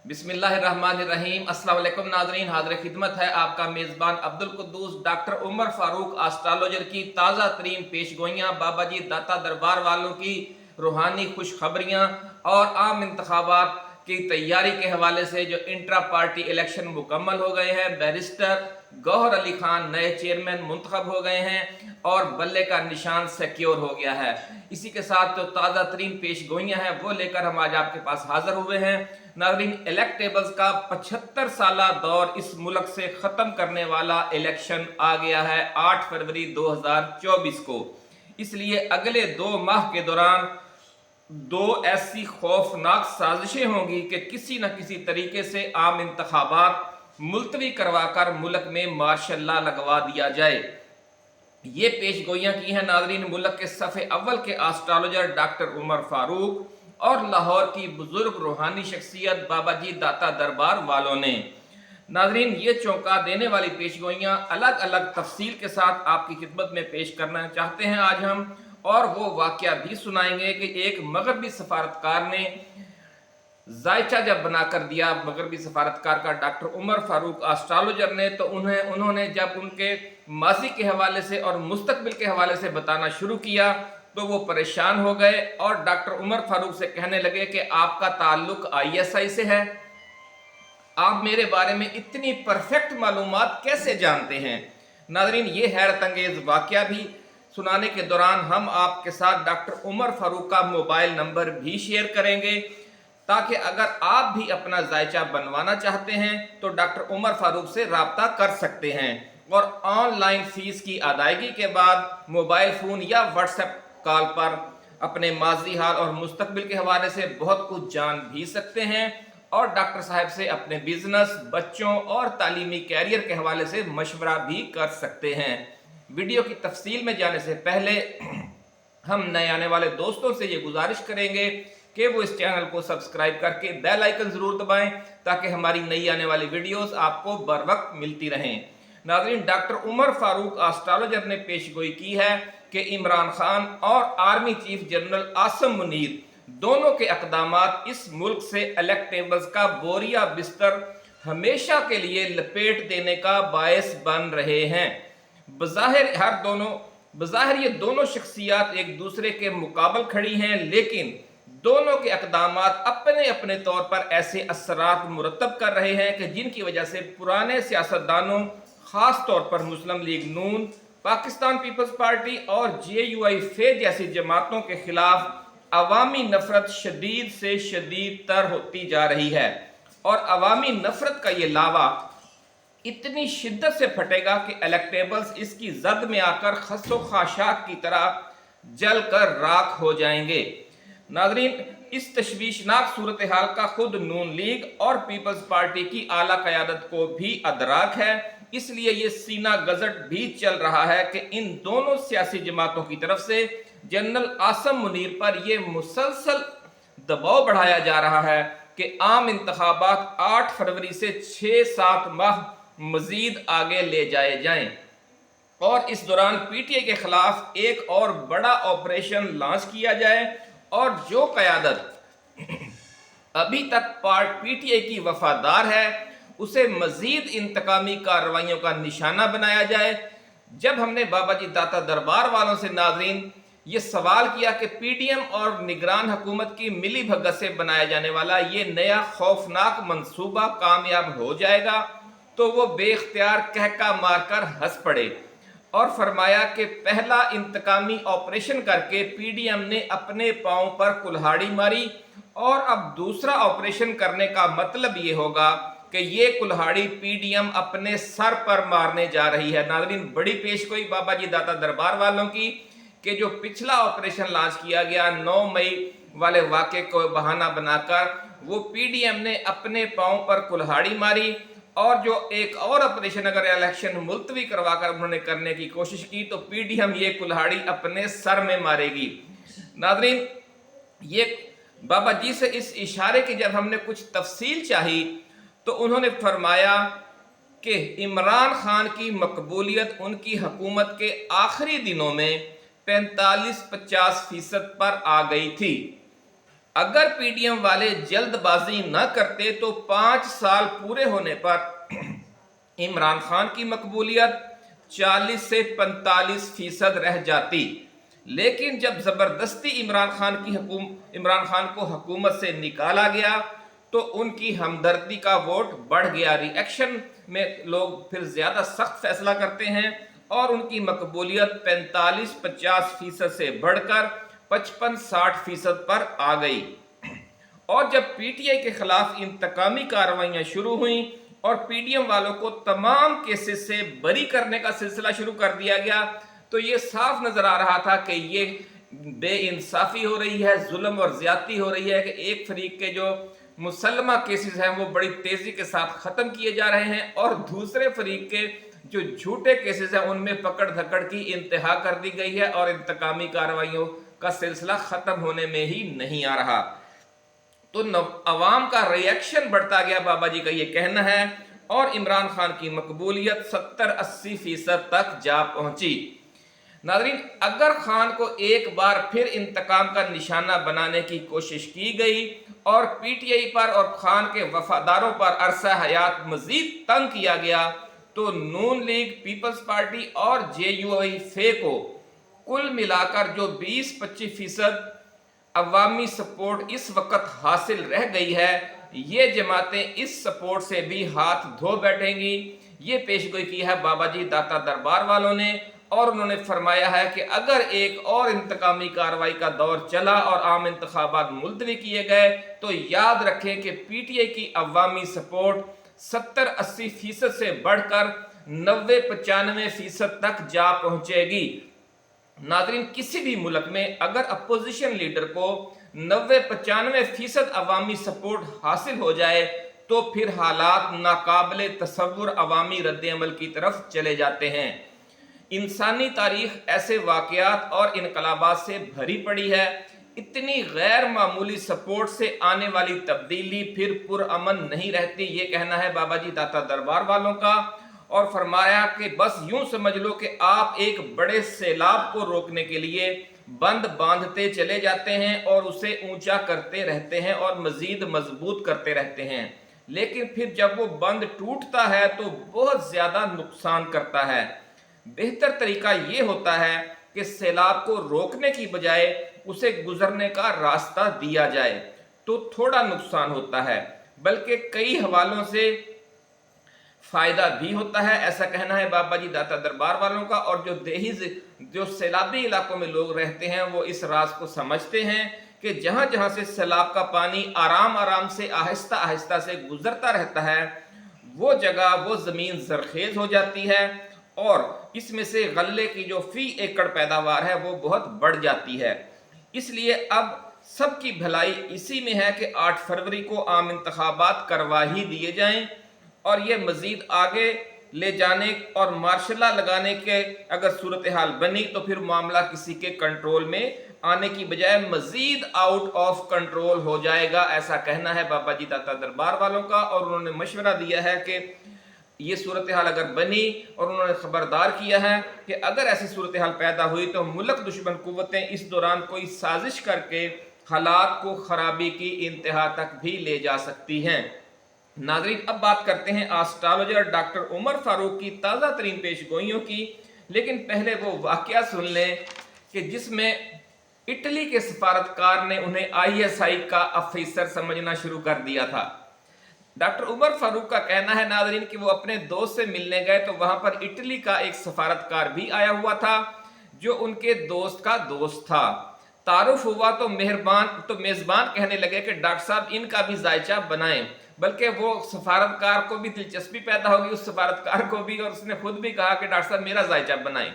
बिस्मिल्लाहिर्रहमानिर्रहीम। अस्सलाम वालेकुम नाज़रीन, हाज़िर खिदमत है आपका मेज़बान अब्दुल कुद्दूस डॉक्टर उमर फारूक एस्ट्रोलॉजर की ताज़ा तरीन पेशगोइयाँ, बाबा जी दाता दरबार वालों की रूहानी खुशखबरियाँ और आम इंतखाबात की तैयारी के हवाले से जो इंट्रा पार्टी इलेक्शन मुकम्मल हो गए हैं, बैरिस्टर गौहर अली खान नए चेयरमैन मुंतखब हो गए हैं और बल्ले का निशान सिक्योर हो गया है। इसी के साथ जो ताज़ा तरीन पेशगोइयाँ हैं वो लेकर हम आज आपके पास हाजिर हुए हैं। नाज़रीन, इलेक्टेबल्स का 75 साला दौर इस मुल्क से ख़त्म करने वाला इलेक्शन आ गया है 8 फरवरी 2024 को। इसलिए अगले 2 माह के दौरान 2 ऐसी खौफनाक साजिशें होंगी कि किसी न किसी तरीके से आम इंतखाबात मुलतवी करवाकर मुल्क में मार्शल लॉ लगवा दिया जाए। ये पेशगोइयाँ की हैं नाज़रीन मुल्क के सफ़े अव्वल के एस्ट्रोलॉजर डॉक्टर उमर फारूक और लाहौर की बुजुर्ग रूहानी शख्सियत बाबा जी दाता दरबार वालों ने। नाज़रीन, ये चौंका देने वाली पेशगोइयाँ अलग अलग तफसील के साथ आपकी खिदमत में पेश करना चाहते हैं आज हम, और वो वाक़या भी सुनाएंगे कि एक मगरबी सफारतकार ने जायचा जब बनाकर दिया मगरबी सफारतकार का डॉक्टर उमर फारूक एस्ट्रोलॉजर ने, तो उन्होंने जब उनके माजी के हवाले से और मुस्तकबिल के हवाले से बताना शुरू किया तो वो परेशान हो गए और डॉक्टर उमर फारूक से कहने लगे कि आपका ताल्लुक ISI से है, आप मेरे बारे में इतनी परफेक्ट मालूमात कैसे जानते हैं। नाज़रीन, ये हैरत अंगेज़ वाक़या भी सुनाने के दौरान हम आपके साथ डॉक्टर उमर फारूक का मोबाइल नंबर भी शेयर करेंगे, ताकि अगर आप भी अपना जायचा बनवाना चाहते हैं तो डॉक्टर उमर फारूक से रब्ता कर सकते हैं और ऑनलाइन फीस की अदायगी के बाद मोबाइल फ़ोन या व्हाट्सएप कॉल पर अपने माजी हाल और मुस्तकबिल के हवाले से बहुत कुछ जान भी सकते हैं और डॉक्टर साहब से अपने बिजनेस, बच्चों और तालीमी कैरियर के हवाले से मशवरा भी कर सकते हैं। वीडियो की तफसील में जाने से पहले हम नए आने वाले दोस्तों से ये गुजारिश करेंगे कि वो इस चैनल को सब्सक्राइब करके बेल आइकन ज़रूर दबाएं ताकि हमारी नई आने वाली वीडियोस आपको बर वक्त मिलती रहें। नाज़रीन, डॉक्टर उमर फारूक एस्ट्रोलॉजर ने पेशगोई की है कि इमरान खान और army chief general Asim Munir दोनों के अक़दामात इस मुल्क से इलेक्टेबल्स का बोरिया बिस्तर हमेशा के लिए लपेट देने का बायस बन रहे हैं। बज़ाहिर ये दोनों शख्सियात एक दूसरे के मुकाबल खड़ी हैं, लेकिन दोनों के अक़दामात अपने अपने तौर पर ऐसे असरात मुरतब कर रहे हैं कि जिनकी वजह से पुराने सियासतदानों, ख़ास तौर पर मुस्लिम लीग नून, पाकिस्तान पीपल्स पार्टी और JUI फे जैसी जमातों के खिलाफ अवामी नफरत शदीद से शदीद तर होती जा रही है और अवामी नफरत का ये लावा इतनी शिद्दत से फटेगा कि इलेक्टेबल्स इसकी जद में आकर खसो खाशाक की तरह जल कर राख हो जाएंगे। नाज़रीन, इस तशवीशनाक सूरत हाल का खुद नून लीग और पीपल्स पार्टी की आला क़यादत को भी अदराक है, इसलिए ये सीना गजट भी चल रहा है कि इन दोनों सियासी जमातों की तरफ से जनरल आसिम मुनीर पर यह मुसलसल दबाव बढ़ाया जा रहा है कि आम इंतखाबात 8 फरवरी से 6-7 माह मजीद आगे ले जाए जाएं और इस दौरान PTI के खिलाफ एक और बड़ा ऑपरेशन लॉन्च किया जाए और जो क़यादत अभी तक PTI की वफादार है उसे मजीद इंतकामी कार्रवाइयों का निशाना बनाया जाए। जब हमने बाबा जी दाता दरबार वालों से नाज़रीन ये सवाल किया कि PDM और निगरान हुकूमत की मिली भगत से बनाया जाने वाला ये नया खौफनाक मंसूबा कामयाब हो जाएगा, तो वो बेख्तियार कहका मारकर हंस पड़े और फरमाया कि पहला इंतकामी ऑपरेशन करके PDM ने अपने पांव पर कुल्हाड़ी मारी और अब दूसरा ऑपरेशन करने का मतलब ये होगा कि ये कुल्हाड़ी PDM अपने सर पर मारने जा रही है। नाज़रीन, बड़ी पेशगोई बाबा जी दाता दरबार वालों की कि जो पिछला ऑपरेशन लॉन्च किया गया 9 मई वाले वाक़े को बहाना बनाकर वो PDM ने अपने पांव पर कुल्हाड़ी मारी और जो एक और ऑपरेशन अगर इलेक्शन मुलतवी करवाकर उन्होंने करने की कोशिश की तो PDM ये कुल्हाड़ी अपने सर में मारेगी। नाज़रीन, ये बाबा जी से इस इशारे की जब हमने कुछ तफसील चाही तो उन्होंने फरमाया कि इमरान खान की मकबूलियत उनकी हुकूमत के आखिरी दिनों में 45-50% पर आ गई थी اگر پی ڈی ایم والے جلد بازی نہ کرتے تو 5 سال پورے ہونے پر عمران خان کی مقبولیت 40 سے 45% رہ جاتی، لیکن جب زبردستی عمران خان کو حکومت سے نکالا گیا تو ان کی ہمدردی کا ووٹ بڑھ گیا۔ ری ایکشن میں لوگ پھر زیادہ سخت فیصلہ کرتے ہیں اور ان کی مقبولیت 45-50% سے بڑھ کر 55-60% پر آ گئی۔ اور جب پی ٹی آئی کے خلاف انتقامی کارروائیاں شروع ہوئیں اور پی ڈی ایم والوں کو تمام کیسز سے بری کرنے کا سلسلہ شروع کر دیا گیا تو یہ صاف نظر آ رہا تھا کہ یہ بے انصافی ہو رہی ہے، ظلم اور زیادتی ہو رہی ہے کہ ایک فریق کے جو مسلمہ کیسز ہیں وہ بڑی تیزی کے ساتھ ختم کیے جا رہے ہیں اور دوسرے فریق کے جو جھوٹے کیسز ہیں ان میں پکڑ دھکڑ کی انتہا کر دی گئی ہے اور انتقامی کارروائیوں کا سلسلہ ختم ہونے میں ہی نہیں آ رہا۔ تو عوام کا ری ایکشن بڑھتا گیا، بابا جی کا یہ کہنا ہے، اور عمران خان کی مقبولیت 70-80% تک جا پہنچی۔ ناظرین، اگر خان کو ایک بار پھر انتقام کا نشانہ بنانے کی کوشش کی گئی اور پی ٹی آئی پر اور خان کے وفاداروں پر عرصہ حیات مزید تنگ کیا گیا تو نون لیگ، پیپلز پارٹی اور جے یو آئی فے کو کل ملا کر جو 20-25% عوامی سپورٹ اس وقت حاصل رہ گئی ہے، یہ جماعتیں اس سپورٹ سے بھی ہاتھ دھو بیٹھیں گی۔ یہ پیشگوئی کی ہے بابا جی داتا دربار والوں نے، اور انہوں نے فرمایا ہے کہ اگر ایک اور انتقامی کارروائی کا دور چلا اور عام انتخابات ملتوی کیے گئے تو یاد رکھیں کہ پی ٹی آئی کی عوامی سپورٹ 70-80% سے بڑھ کر 90-95% تک جا پہنچے گی۔ ناظرین، کسی بھی ملک میں اگر اپوزیشن لیڈر کو 90-95% عوامی سپورٹ حاصل ہو جائے تو پھر حالات ناقابل تصور عوامی رد عمل کی طرف چلے جاتے ہیں۔ انسانی تاریخ ایسے واقعات اور انقلابات سے بھری پڑی ہے۔ اتنی غیر معمولی سپورٹ سے آنے والی تبدیلی پھر پرامن نہیں رہتی، یہ کہنا ہے بابا جی داتا دربار والوں کا، اور فرمایا کہ بس یوں سمجھ لو کہ آپ ایک بڑے سیلاب کو روکنے کے لیے بند باندھتے چلے جاتے ہیں اور اسے اونچا کرتے رہتے ہیں اور مزید مضبوط کرتے رہتے ہیں، لیکن پھر جب وہ بند ٹوٹتا ہے تو بہت زیادہ نقصان کرتا ہے۔ بہتر طریقہ یہ ہوتا ہے کہ سیلاب کو روکنے کی بجائے اسے گزرنے کا راستہ دیا جائے تو تھوڑا نقصان ہوتا ہے، بلکہ کئی حوالوں سے فائدہ بھی ہوتا ہے، ایسا کہنا ہے بابا جی داتا دربار والوں کا۔ اور جو سیلابی علاقوں میں لوگ رہتے ہیں وہ اس راز کو سمجھتے ہیں کہ جہاں جہاں سے سیلاب کا پانی آرام آرام سے آہستہ آہستہ سے گزرتا رہتا ہے وہ جگہ، وہ زمین زرخیز ہو جاتی ہے اور اس میں سے غلے کی جو فی ایکڑ پیداوار ہے وہ بہت بڑھ جاتی ہے۔ اس لیے اب سب کی بھلائی اسی میں ہے کہ 8 فروری کو عام انتخابات کروا ہی دیے جائیں، اور یہ مزید آگے لے جانے اور مارشلہ لگانے کے اگر صورتحال بنی تو پھر معاملہ کسی کے کنٹرول میں آنے کی بجائے مزید آؤٹ آف کنٹرول ہو جائے گا، ایسا کہنا ہے بابا جی داتا دربار والوں کا۔ اور انہوں نے مشورہ دیا ہے کہ یہ صورتحال اگر بنی، اور انہوں نے خبردار کیا ہے کہ اگر ایسی صورتحال پیدا ہوئی تو ملک دشمن قوتیں اس دوران کوئی سازش کر کے حالات کو خرابی کی انتہا تک بھی لے جا سکتی ہیں۔ ناظرین، اب بات کرتے ہیں آسٹرالوجر ڈاکٹر عمر فاروق کی تازہ ترین پیش گوئیوں کی، لیکن پہلے وہ واقعہ سن لیں کہ جس میں اٹلی کے سفارتکار نے انہیں آئی ایس آئی کا افیسر سمجھنا شروع کر دیا تھا۔ ڈاکٹر عمر فاروق کا کہنا ہے ناظرین کہ وہ اپنے دوست سے ملنے گئے تو وہاں پر اٹلی کا ایک سفارتکار بھی آیا ہوا تھا جو ان کے دوست کا دوست تھا۔ تعارف ہوا تو میزبان کہنے لگے کہ ڈاکٹر صاحب ان کا بھی ذائچہ بنائیں، بلکہ وہ سفارتکار کو بھی دلچسپی پیدا ہوگی، اس سفارتکار کو بھی، اور اس نے خود بھی کہا کہ ڈاکٹر صاحب میرا ذائچہ بنائیں۔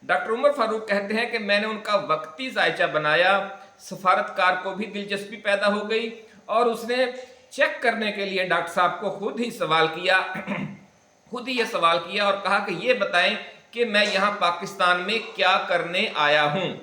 ڈاکٹر عمر فاروق کہتے ہیں کہ میں نے ان کا وقتی ذائچہ بنایا، سفارتکار کو بھی دلچسپی پیدا ہو گئی اور اس نے چیک کرنے کے لیے ڈاکٹر صاحب کو خود ہی یہ سوال کیا اور کہا کہ یہ بتائیں کہ میں یہاں پاکستان میں کیا کرنے آیا ہوں۔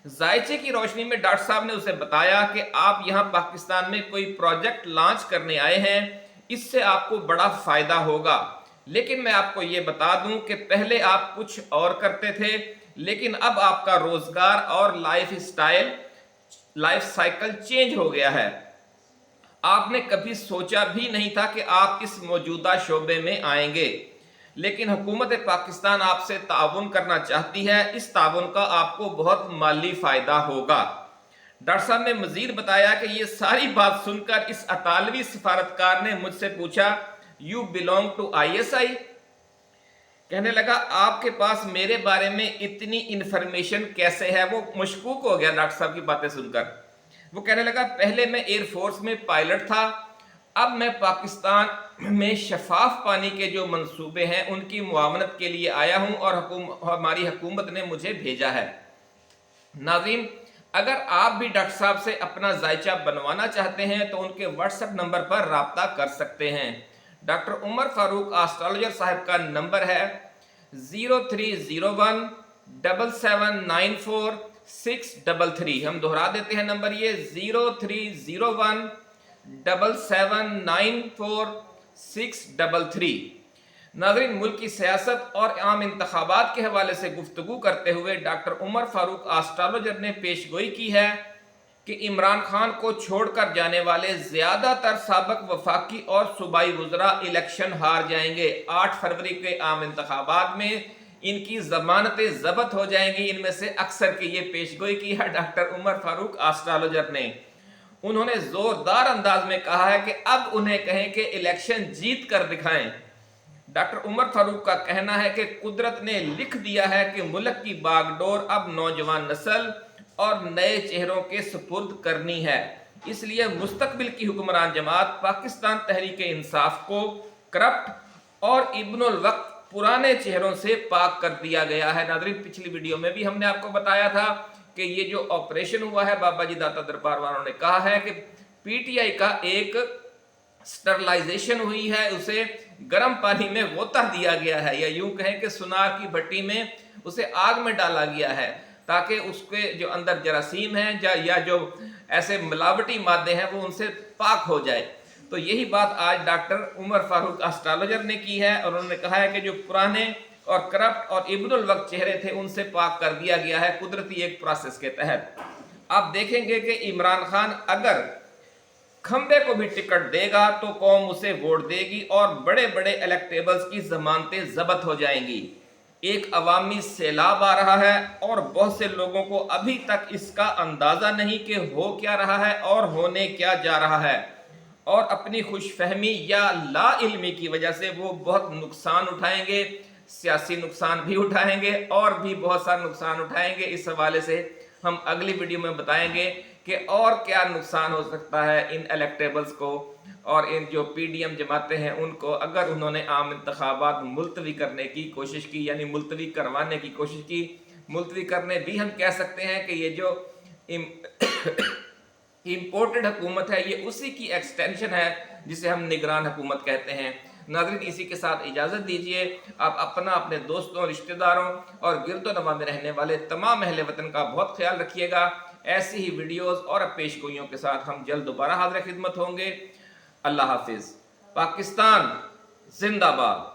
ذائچے کی روشنی میں ڈاکٹر صاحب نے اسے بتایا کہ آپ یہاں پاکستان میں کوئی پروجیکٹ لانچ کرنے آئے ہیں، اس سے آپ کو بڑا فائدہ ہوگا، لیکن میں آپ کو یہ بتا دوں کہ پہلے آپ کچھ اور کرتے تھے، لیکن اب آپ کا روزگار اور life style life cycle change हो गया है। आपने कभी सोचा भी नहीं था कि आप इस मौजूदा शोबे में आएंगे, लेकिन हुकूमत पाकिस्तान आपसे ताउन करना चाहती है। इस ताउन का आपको बहुत माली फायदा होगा। डॉक्टर साहब ने मजीद बताया कि ये सारी बात सुनकर इस अतालवी सफारतकार ने मुझसे पूछा, यू बिलोंग टू ISI? कहने लगा आपके पास मेरे बारे में इतनी इंफॉर्मेशन कैसे है। वो मशकूक हो गया डॉक्टर साहब की बातें सुनकर। वो कहने लगा पहले मैं एयरफोर्स में पायलट था, अब मैं पाकिस्तान में शफाफ पानी के जो मंसूबे हैं उनकी मुआवनत के लिए आया हूं और हमारी हुकूमत ने मुझे भेजा है। नाज़रीन, अगर आप भी डॉक्टर साहब से अपना जायचा बनवाना चाहते हैं तो उनके व्हाट्सएप नंबर पर राब्ता कर सकते हैं। डॉक्टर उमर फारूक एस्ट्रोलॉजर साहब का नंबर है 03017794 हम दोहरा देते हैं नंबर, ये 03017794 नाज़रीन, मुल्क की सियासत और आम इंतखाबात के हवाले से गुफ्तगू करते हुए डॉक्टर उमर फारूक एस्ट्रोलॉजर ने पेशगोई की है कि इमरान खान को छोड़कर जाने वाले ज्यादातर साबिक वफाकी और सूबाई वज़रा इलेक्शन हार जाएंगे। 8 फरवरी के आम इंतखाबात में इनकी जमानतें जब्त हो जाएंगी। इनमें से अक्सर की ये पेशगोई की है डॉक्टर उमर फारूक एस्ट्रोलॉजर ने। उन्होंने जोरदार अंदाज में कहा है कि अब उन्हें कहें कि इलेक्शन जीत कर दिखाएं। डॉक्टर उमर फारूक का कहना है कि कुदरत ने लिख दिया है कि मुल्क की बागडोर अब नौजवान नस्ल और नए चेहरों के सुपुर्द करनी है। इसलिए मुस्तकबिल की हुक्मरान जमात पाकिस्तान तहरीक इंसाफ को करप्ट और इब्नुल वक्त पुराने चेहरों से पाक कर दिया गया है। नाज़रीन, पिछली वीडियो में भी हमने आपको बताया था कि ये जो ऑपरेशन हुआ है, बाबा जी दाता दरबार वालों ने कहा है कि PTI का एक स्टरलाइजेशन हुई है, उसे गर्म पानी में गोता दिया गया है, या यूं कहें कि सुनार की भट्टी में उसे आग में डाला गया है ताकि उसके जो अंदर जरासीम हैं या जो ऐसे मिलावटी मादे हैं वो उनसे पाक हो जाए। तो यही बात आज डॉक्टर उमर फारूक एस्ट्रोलॉजर ने की है और उन्होंने कहा है कि जो पुराने और करप्ट और इब्नुल वक्त चेहरे थे उनसे पाक कर दिया गया है कुदरती एक प्रोसेस के तहत। आप देखेंगे कि इमरान खान अगर खंबे को भी टिकट देगा तो कौम उसे वोट देगी और बड़े बड़े इलेक्टेबल्स की जमानतें जब्त हो जाएंगी। एक अवामी सैलाब आ रहा है और बहुत से लोगों को अभी तक इसका अंदाजा नहीं कि हो क्या रहा है और होने क्या जा रहा है, और अपनी खुशफहमी या ला इल्मी की वजह से वो बहुत नुकसान उठाएंगे, सियासी नुकसान भी उठाएंगे और भी बहुत सारा नुकसान उठाएंगे। इस हवाले से हम अगली वीडियो में बताएंगे कि और क्या नुकसान हो सकता है इन इलेक्टेबल्स को और इन जो PDM जमातें हैं उनको, अगर उन्होंने आम इंतखाबात मुलतवी करने की कोशिश की, यानी मुलतवी करवाने की कोशिश की। मुलतवी करने भी हम कह सकते हैं कि ये जो इम्पोर्टेड हुकूमत है ये उसी की एक्सटेंशन है जिसे हम निगरान हुकूमत कहते हैं। नाज़रीन, इसी के साथ इजाज़त दीजिए। आप अपना, अपने दोस्तों, रिश्तेदारों और गिरदोनवा में रहने वाले तमाम अहले वतन का बहुत ख्याल रखिएगा। ऐसी ही वीडियोस और पेशगोइयों के साथ हम जल्द दोबारा हाज़िर खिदमत होंगे। अल्लाह हाफिज़। पाकिस्तान जिंदाबाद।